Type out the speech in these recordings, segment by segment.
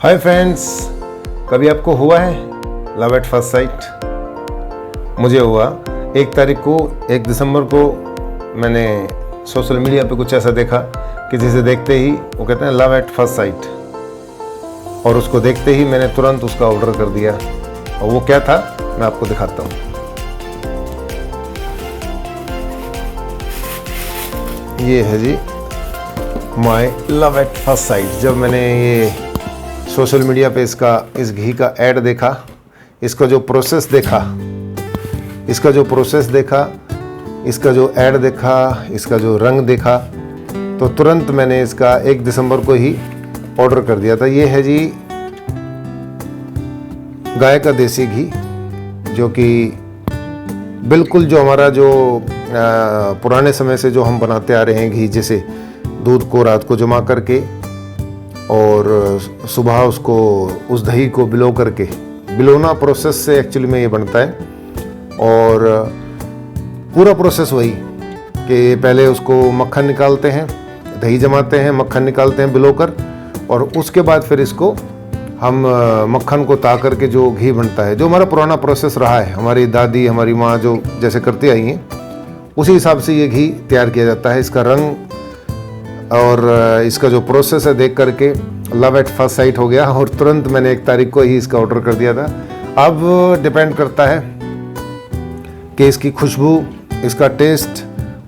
Hi friends, कभी आपको हुआ है लव एट फर्स्ट साइट? मुझे हुआ। 1 तारीख को 1 दिसंबर को मैंने सोशल मीडिया पे कुछ ऐसा देखा कि जिसे देखते ही वो कहते हैं लव एट फर्स्ट साइट, और उसको देखते ही मैंने तुरंत उसका ऑर्डर कर दिया। और वो क्या था मैं आपको दिखाता हूँ। ये है जी my love at first sight. जब मैंने ये सोशल मीडिया पे इस घी का ऐड देखा, इसका जो प्रोसेस देखा, इसका जो ऐड देखा, इसका जो रंग देखा, तो तुरंत मैंने इसका 1 दिसंबर को ही ऑर्डर कर दिया था। ये है जी गाय का देसी घी, जो कि बिल्कुल जो हमारा जो पुराने समय से जो हम बनाते आ रहे हैं घी, जैसे दूध को रात को जमा करके और सुबह उसको उस दही को बिलोना प्रोसेस से एक्चुअली में ये बनता है। और पूरा प्रोसेस वही कि पहले उसको मक्खन निकालते हैं, दही जमाते हैं, मक्खन निकालते हैं बिलोकर, और उसके बाद फिर इसको हम मक्खन को ता करके जो घी बनता है, जो हमारा पुराना प्रोसेस रहा है, हमारी दादी हमारी माँ जो जैसे करती आई हैं, उसी हिसाब से ये घी तैयार किया जाता है। इसका रंग और इसका जो प्रोसेस है देख करके लव एट फर्स्ट साइट हो गया, और तुरंत मैंने 1 तारीख को ही इसका ऑर्डर कर दिया था। अब डिपेंड करता है कि इसकी खुशबू, इसका टेस्ट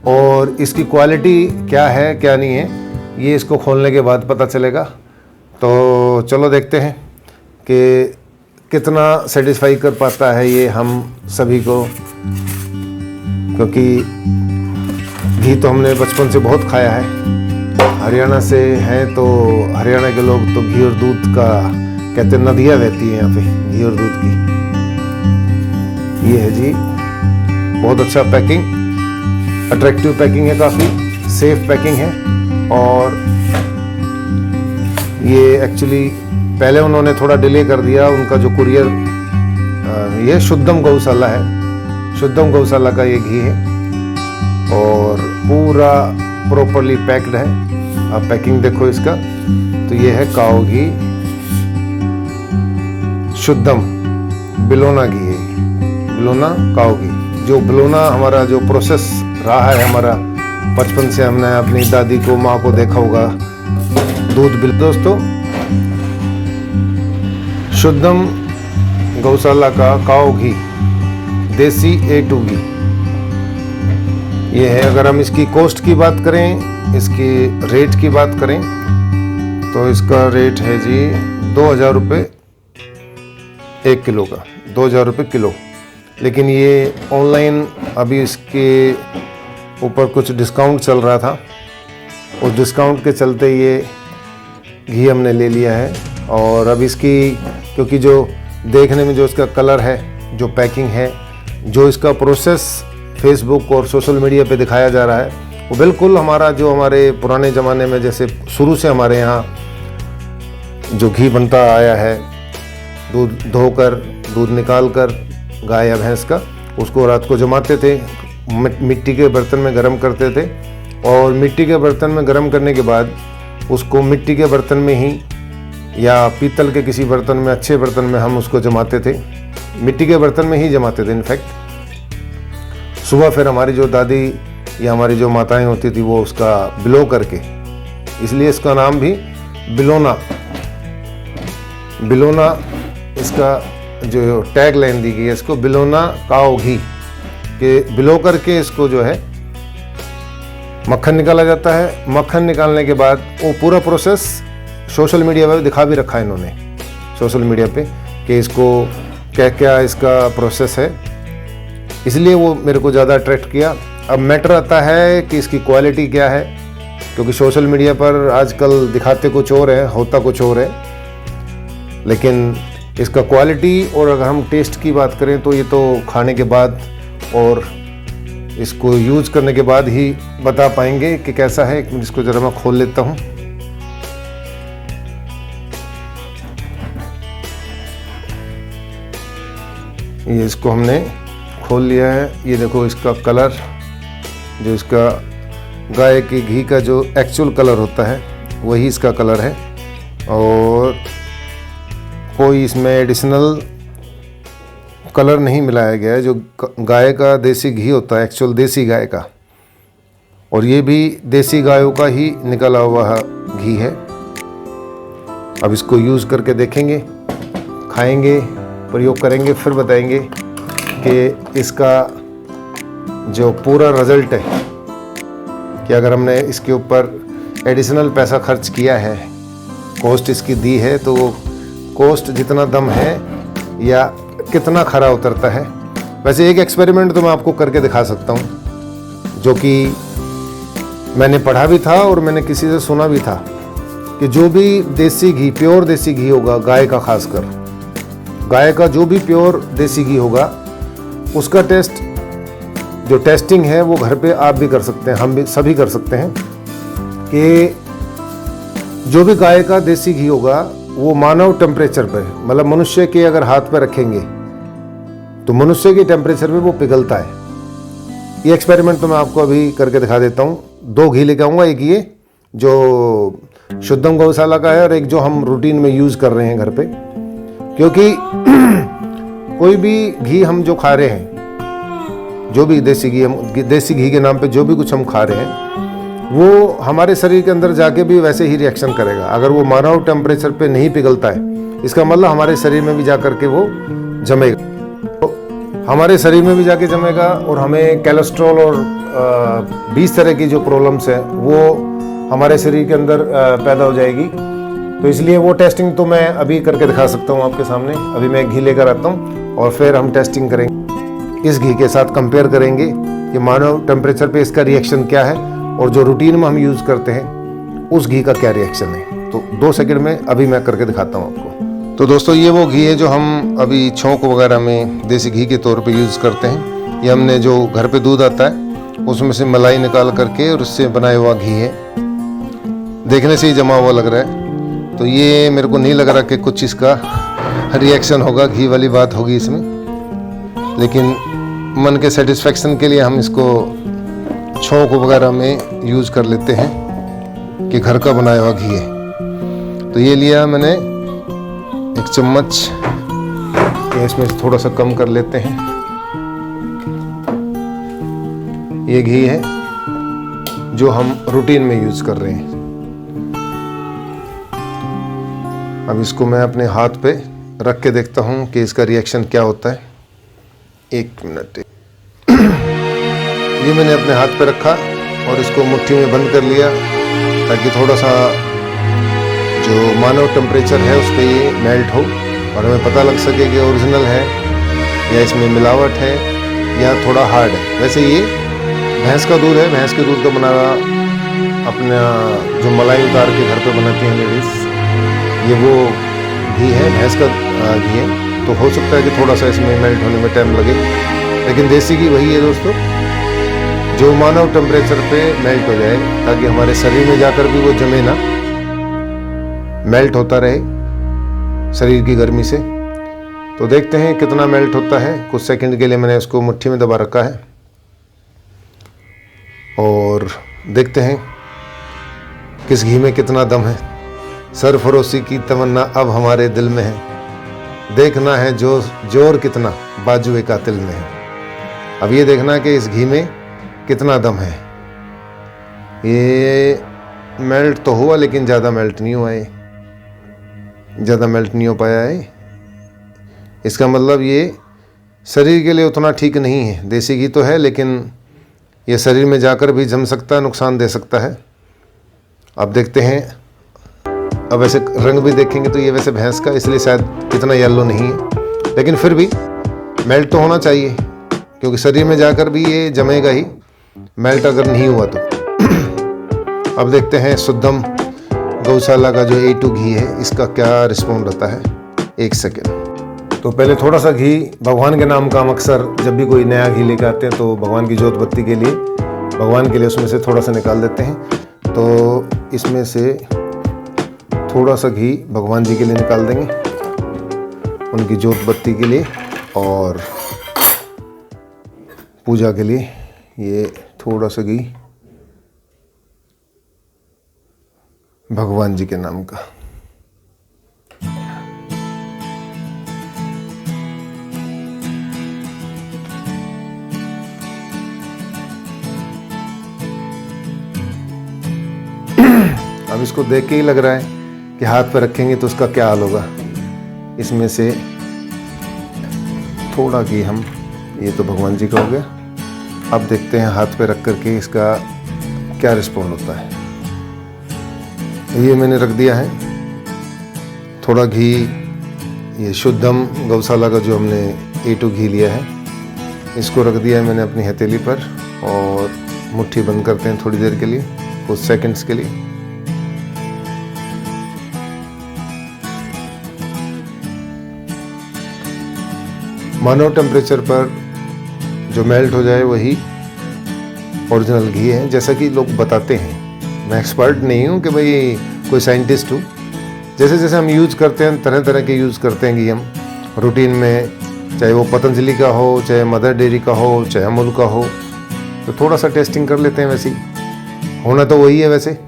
और इसकी क्वालिटी क्या है क्या नहीं है, ये इसको खोलने के बाद पता चलेगा। तो चलो देखते हैं कि कितना सेटिस्फाई कर पाता है ये हम सभी को, क्योंकि घी तो हमने बचपन से बहुत खाया है। हरियाणा से हैं तो हरियाणा के लोग तो घी और दूध का कहते हैं, नदियाँ बहती हैं यहाँ पे घी और दूध की। ये है जी बहुत अच्छा पैकिंग, अट्रैक्टिव पैकिंग है, काफ़ी सेफ पैकिंग है। और ये एक्चुअली पहले उन्होंने थोड़ा डिले कर दिया, उनका जो कुरियर, ये शुद्धम गौशाला है, शुद्धम गौशाला का ये घी है और पूरा प्रॉपरली पैक्ड है। आप पैकिंग देखो इसका, तो ये है काओ घी, शुद्धम बिलोना घी है, बिलोना काओ घी। जो बिलोना हमारा जो प्रोसेस रहा है, हमारा बचपन से हमने अपनी दादी को, माँ को देखा होगा दूध बिल। दोस्तों, शुद्धम गौशाला का काओ घी, देसी A2 घी ये है। अगर हम इसकी कॉस्ट की बात करें, इसकी रेट की बात करें, तो इसका रेट है जी 2000 रुपये 1 किलो का, 2000 रुपये किलो। लेकिन ये ऑनलाइन अभी इसके ऊपर कुछ डिस्काउंट चल रहा था, उस डिस्काउंट के चलते ये घी हमने ले लिया है। और अब इसकी, क्योंकि जो देखने में जो इसका कलर है, जो पैकिंग है, जो इसका प्रोसेस फेसबुक और सोशल मीडिया पे दिखाया जा रहा है, वो बिल्कुल हमारा जो हमारे पुराने ज़माने में जैसे शुरू से हमारे यहाँ जो घी बनता आया है, दूध धोकर, दूध निकाल कर गाय या भैंस का, उसको रात को जमाते थे, मिट्टी के बर्तन में गर्म करते थे, और मिट्टी के बर्तन में गर्म करने के बाद उसको मिट्टी के बर्तन में ही या पीतल के किसी बर्तन में, अच्छे बर्तन में हम उसको जमाते थे, मिट्टी के बर्तन में ही जमाते थे इनफैक्ट। सुबह फिर हमारी जो दादी या हमारी जो माताएं होती थी वो उसका बिलो करके, इसलिए इसका नाम भी बिलोना इसका जो टैग लाइन दी गई है, इसको बिलोना काओ घी के बिलो करके इसको जो है मक्खन निकाला जाता है। मक्खन निकालने के बाद वो पूरा प्रोसेस सोशल मीडिया पे दिखा भी रखा है इन्होंने, सोशल मीडिया पे, कि इसको क्या क्या इसका प्रोसेस है, इसलिए वो मेरे को ज़्यादा अट्रैक्ट किया। अब मैटर आता है कि इसकी क्वालिटी क्या है, क्योंकि सोशल मीडिया पर आजकल दिखाते कुछ और है, होता कुछ और है, लेकिन इसका क्वालिटी और अगर हम टेस्ट की बात करें तो ये तो खाने के बाद और इसको यूज करने के बाद ही बता पाएंगे कि कैसा है। इसको ज़रा मैं खोल लेता हूँ। ये इसको हमने खोल लिया है। ये देखो इसका कलर, जो इसका गाय के घी का जो एक्चुअल कलर होता है वही इसका कलर है। और कोई इसमें एडिशनल कलर नहीं मिलाया गया है। जो गाय का देसी घी होता है, एक्चुअल देसी गाय का, और ये भी देसी गायों का ही निकला हुआ घी है। अब इसको यूज़ करके देखेंगे, खाएंगे, प्रयोग करेंगे, फिर बताएंगे कि इसका जो पूरा रिज़ल्ट है कि अगर हमने इसके ऊपर एडिशनल पैसा खर्च किया है, कॉस्ट इसकी दी है, तो वो कॉस्ट जितना दम है या कितना खरा उतरता है। वैसे एक एक्सपेरिमेंट तो मैं आपको करके दिखा सकता हूँ, जो कि मैंने पढ़ा भी था और मैंने किसी से सुना भी था, कि जो भी देसी घी, प्योर देसी घी होगा गाय का, खासकर गाय का जो भी प्योर देसी घी होगा, उसका टेस्ट, जो टेस्टिंग है वो घर पे आप भी कर सकते हैं, हम भी सभी कर सकते हैं, कि जो भी गाय का देसी घी होगा वो मानव टेम्परेचर पे, मतलब मनुष्य के अगर हाथ पे रखेंगे तो मनुष्य के टेम्परेचर पे वो पिघलता है। ये एक्सपेरिमेंट तो मैं आपको अभी करके दिखा देता हूँ। 2 घी लेके आऊँगा, एक ये जो शुद्धम गौशाला का है और एक जो हम रूटीन में यूज़ कर रहे हैं घर पे, क्योंकि कोई भी घी हम जो खा रहे हैं, जो भी देसी घी, हम देसी घी के नाम पे जो भी कुछ हम खा रहे हैं, वो हमारे शरीर के अंदर जाके भी वैसे ही रिएक्शन करेगा। अगर वो मानव टेम्परेचर पे नहीं पिघलता है, इसका मतलब हमारे शरीर में भी जा करके वो जमेगा, तो हमारे शरीर में भी जाके जमेगा और हमें कोलेस्ट्रॉल और 20 तरह की जो प्रॉब्लम्स हैं वो हमारे शरीर के अंदर पैदा हो जाएगी। तो इसलिए वो टेस्टिंग तो मैं अभी करके दिखा सकता हूँ आपके सामने। अभी मैं घी लेकर आता हूँ और फिर हम टेस्टिंग करेंगे, इस घी के साथ कंपेयर करेंगे कि मानव टेम्परेचर पे इसका रिएक्शन क्या है और जो रूटीन में हम यूज़ करते हैं उस घी का क्या रिएक्शन है। तो 2 सेकंड में अभी मैं करके दिखाता हूँ आपको। तो दोस्तों, ये वो घी है जो हम अभी छौंक वगैरह में देसी घी के तौर पे यूज़ करते हैं। ये हमने जो घर पे दूध आता है उसमें से मलाई निकाल करके और उससे बनाया हुआ घी है। देखने से ही जमा हुआ लग रहा है, तो ये मेरे को नहीं लग रहा कि कुछ इसका रिएक्शन होगा, घी वाली बात होगी इसमें, लेकिन मन के सेटिस्फेक्शन के लिए हम इसको छौंक वगैरह में यूज़ कर लेते हैं कि घर का बनाया हुआ घी है। तो ये लिया मैंने 1 चम्मच, इसमें से थोड़ा सा कम कर लेते हैं। ये घी है जो हम रूटीन में यूज़ कर रहे हैं। अब इसको मैं अपने हाथ पे रख के देखता हूँ कि इसका रिएक्शन क्या होता है। 1 मिनट। ये मैंने अपने हाथ पे रखा और इसको मुट्ठी में बंद कर लिया, ताकि थोड़ा सा जो मानव टेम्परेचर है उस पर ये मेल्ट हो और हमें पता लग सके कि ओरिजिनल है या इसमें मिलावट है या थोड़ा हार्ड है। वैसे ये भैंस का दूध है, भैंस के दूध का बना अपना जो मलाई उतार के घर पे बनाती हैं लेडीज़, ये वो घी है, भैंस का घी है। तो हो सकता है कि थोड़ा सा इसमें मेल्ट होने में टाइम लगे, लेकिन देसी घी वही है दोस्तों जो मानव टेम्परेचर पे मेल्ट हो जाए, ताकि हमारे शरीर में जाकर भी वो जमे ना, मेल्ट होता रहे शरीर की गर्मी से। तो देखते हैं कितना मेल्ट होता है। कुछ सेकंड के लिए मैंने इसको मुट्ठी में दबा रखा है और देखते हैं किस घी में कितना दम है। सरफरोशी की तमन्ना अब हमारे दिल में है, देखना है जो जोर कितना बाजुए कातिल में है। अब ये देखना कि इस घी में कितना दम है। ये मेल्ट तो हुआ लेकिन ज़्यादा मेल्ट नहीं हुआ, है ज़्यादा मेल्ट नहीं हो पाया है। इसका मतलब ये शरीर के लिए उतना ठीक नहीं है। देसी घी तो है लेकिन ये शरीर में जाकर भी जम सकता है, नुकसान दे सकता है। अब देखते हैं। अब वैसे रंग भी देखेंगे तो ये वैसे भैंस का, इसलिए शायद इतना येलो नहीं है, लेकिन फिर भी मेल्ट तो होना चाहिए, क्योंकि शरीर में जाकर भी ये जमेगा ही, मेल्ट अगर नहीं हुआ तो। अब देखते हैं शुद्धम गौशाला का जो A2 घी है, इसका क्या रिस्पॉन्ड रहता है। 1 सेकेंड। तो पहले थोड़ा सा घी, भगवान के नाम का हम अक्सर जब भी कोई नया घी लेके आते हैं तो भगवान की जोत बत्ती के लिए, भगवान के लिए उसमें से थोड़ा सा निकाल देते हैं। तो इसमें से थोड़ा सा घी भगवान जी के लिए निकाल देंगे, उनकी जोत बत्ती के लिए और पूजा के लिए। ये थोड़ा सा घी भगवान जी के नाम का। इसको देख के ही लग रहा है कि हाथ पे रखेंगे तो उसका क्या हाल होगा। इसमें से थोड़ा घी हम, ये तो भगवान जी का हो गया। अब देखते हैं हाथ पे रख करके इसका क्या रिस्पॉन्ड होता है। ये मैंने रख दिया है थोड़ा घी, ये शुद्धम गौशाला का जो हमने A2 घी लिया है, इसको रख दिया है मैंने अपनी हथेली पर और मुट्ठी बंद करते हैं थोड़ी देर के लिए, कुछ सेकंड्स के लिए। मानो टेम्परेचर पर जो मेल्ट हो जाए वही ओरिजिनल घी है, जैसा कि लोग बताते हैं। मैं एक्सपर्ट नहीं हूँ कि भाई कोई साइंटिस्ट हूँ। जैसे जैसे हम यूज़ करते हैं, तरह तरह के यूज़ करते हैं घी हम रूटीन में, चाहे वो पतंजलि का हो, चाहे मदर डेयरी का हो, चाहे अमूल का हो, तो थोड़ा सा टेस्टिंग कर लेते हैं। वैसे ही होना तो वही है, वैसे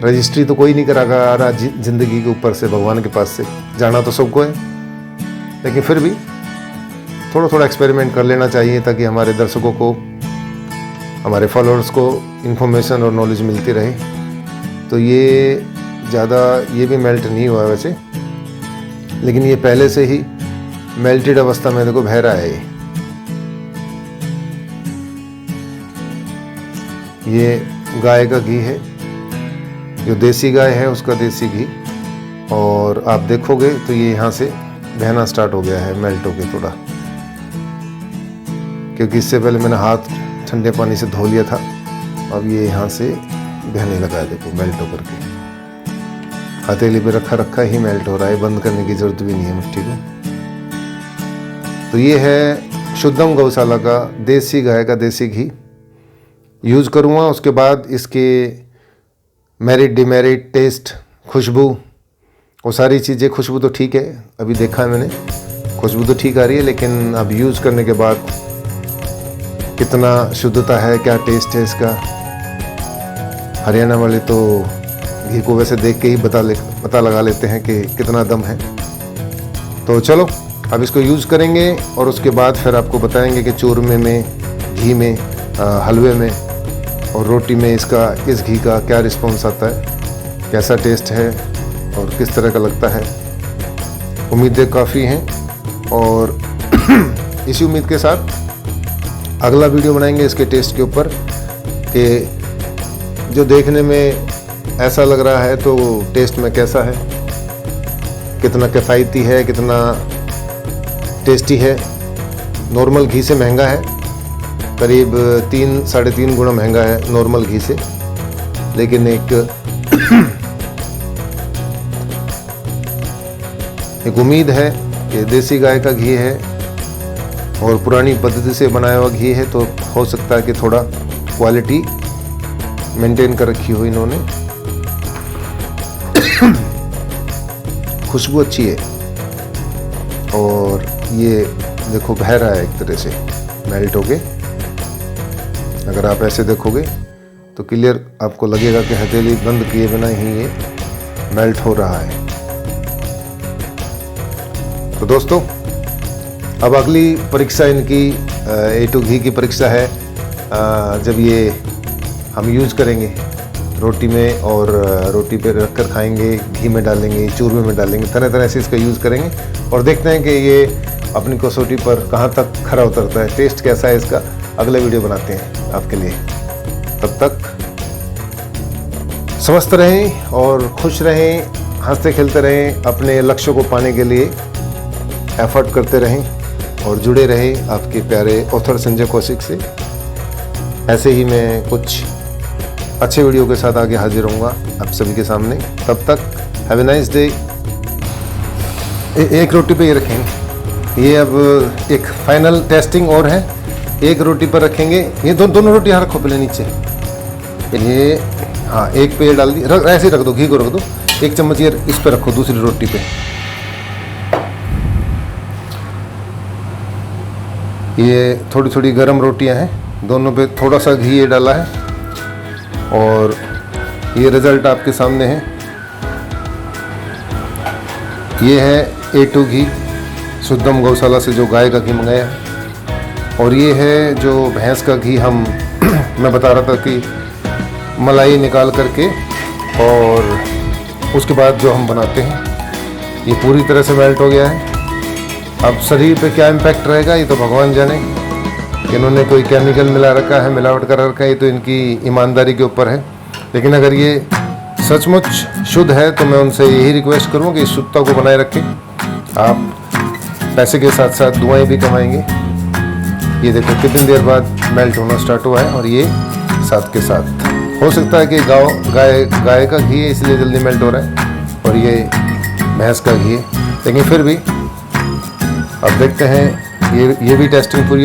रजिस्ट्री तो कोई नहीं करा रहा जिंदगी के ऊपर से, भगवान के पास से जाना तो सबको है, लेकिन फिर भी थोड़ा थोड़ा एक्सपेरिमेंट कर लेना चाहिए ताकि हमारे दर्शकों को, हमारे फॉलोअर्स को इन्फॉर्मेशन और नॉलेज मिलती रहे। तो ये ज़्यादा ये भी मेल्ट नहीं हुआ वैसे, लेकिन ये पहले से ही मेल्टेड अवस्था में देखो बह रहा है। ये गाय का घी है, जो देसी गाय है उसका देसी घी, और आप देखोगे तो ये यहाँ से बहना स्टार्ट हो गया है, मेल्ट हो गया थोड़ा, क्योंकि इससे पहले मैंने हाथ ठंडे पानी से धो लिया था। अब ये यहाँ से बहने लगा है, देखो मेल्ट होकर के हथेली पे रखा ही मेल्ट हो रहा है, बंद करने की जरूरत भी नहीं है मिट्टी को। तो ये है शुद्धम गौशाला का देसी गाय का देसी घी यूज़ करूँगा। उसके बाद इसके मेरिट डिमेरिट, टेस्ट, खुशबू, वो सारी चीज़ें, खुशबू तो ठीक है, अभी देखा है मैंने, खुशबू तो ठीक आ रही है, लेकिन अब यूज़ करने के बाद कितना शुद्धता है, क्या टेस्ट है इसका। हरियाणा वाले तो घी को वैसे देख के ही पता लगा लेते हैं कि कितना दम है। तो चलो अब इसको यूज़ करेंगे और उसके बाद फिर आपको बताएंगे कि चूरमे में, घी में, हलवे में और रोटी में इसका, इस घी का क्या रिस्पॉन्स आता है, कैसा टेस्ट है और किस तरह का लगता है। उम्मीदें काफ़ी हैं और इसी उम्मीद के साथ अगला वीडियो बनाएंगे इसके टेस्ट के ऊपर, कि जो देखने में ऐसा लग रहा है तो टेस्ट में कैसा है, कितना किफ़ायती है, कितना टेस्टी है। नॉर्मल घी से महंगा है, करीब 3-3.5 गुना महंगा है नॉर्मल घी से, लेकिन एक उम्मीद है कि देसी गाय का घी है और पुरानी पद्धति से बनाया हुआ घी है, तो हो सकता है कि थोड़ा क्वालिटी मेंटेन कर रखी हो इन्होंने। खुशबू अच्छी है और ये देखो बह रहा है एक तरह से मेल्ट होके। अगर आप ऐसे देखोगे तो क्लियर आपको लगेगा कि हथेली बंद किए बिना ही ये मेल्ट हो रहा है। तो दोस्तों, अब अगली परीक्षा इनकी A2 घी की परीक्षा है, जब ये हम यूज़ करेंगे रोटी में, और रोटी पे रख कर खाएंगे, घी में डालेंगे, चूरमे में डालेंगे, तरह तरह से इसका यूज़ करेंगे और देखते हैं कि ये अपनी कसौटी पर कहाँ तक खरा उतरता है, टेस्ट कैसा है इसका। अगले वीडियो बनाते हैं आपके लिए। तब तक स्वस्थ रहें और खुश रहें, हंसते खेलते रहें, अपने लक्ष्य को पाने के लिए एफर्ट करते रहें और जुड़े रहें आपके प्यारे ऑथर संजय कौशिक से। ऐसे ही मैं कुछ अच्छे वीडियो के साथ आगे हाजिर होऊंगा आप सभी के सामने। तब तक हैव ए नाइस डे। एक रोटी पे ये रखेंगे, ये अब एक फाइनल टेस्टिंग और है, एक रोटी पर रखेंगे। ये दोनों रोटी यहाँ रखो पहले नीचे, ये हाँ एक पे डाल दी, ऐसे रख दो, घी को रख दो, एक चम्मच ये इस पे रखो दूसरी रोटी पे। ये थोड़ी थोड़ी गरम रोटियां हैं, दोनों पे थोड़ा सा घी ये डाला है और ये रिज़ल्ट आपके सामने है। ये है A2 घी, शुद्धम गौशाला से जो गाय का घी मंगाया, और ये है जो भैंस का घी हम मैं बता रहा था कि मलाई निकाल करके और उसके बाद जो हम बनाते हैं ये पूरी तरह से मेल्ट हो गया है। अब शरीर पे क्या इम्पैक्ट रहेगा ये तो भगवान जाने। इन्होंने कोई केमिकल मिला रखा है, मिलावट कर रखा है, ये तो इनकी ईमानदारी के ऊपर है। लेकिन अगर ये सचमुच शुद्ध है तो मैं उनसे यही रिक्वेस्ट करूँ कि इस शुद्धता को बनाए रखें। आप पैसे के साथ साथ दुआएं भी कमाएंगे। ये देखो कितनी देर बाद मेल्ट होना स्टार्ट हुआ है और ये साथ के साथ। हो सकता है कि गाय का घी है इसलिए जल्दी मेल्ट हो रहा है और ये भैंस का घी है, लेकिन फिर भी अब देखते हैं। ये भी टेस्टिंग पूरी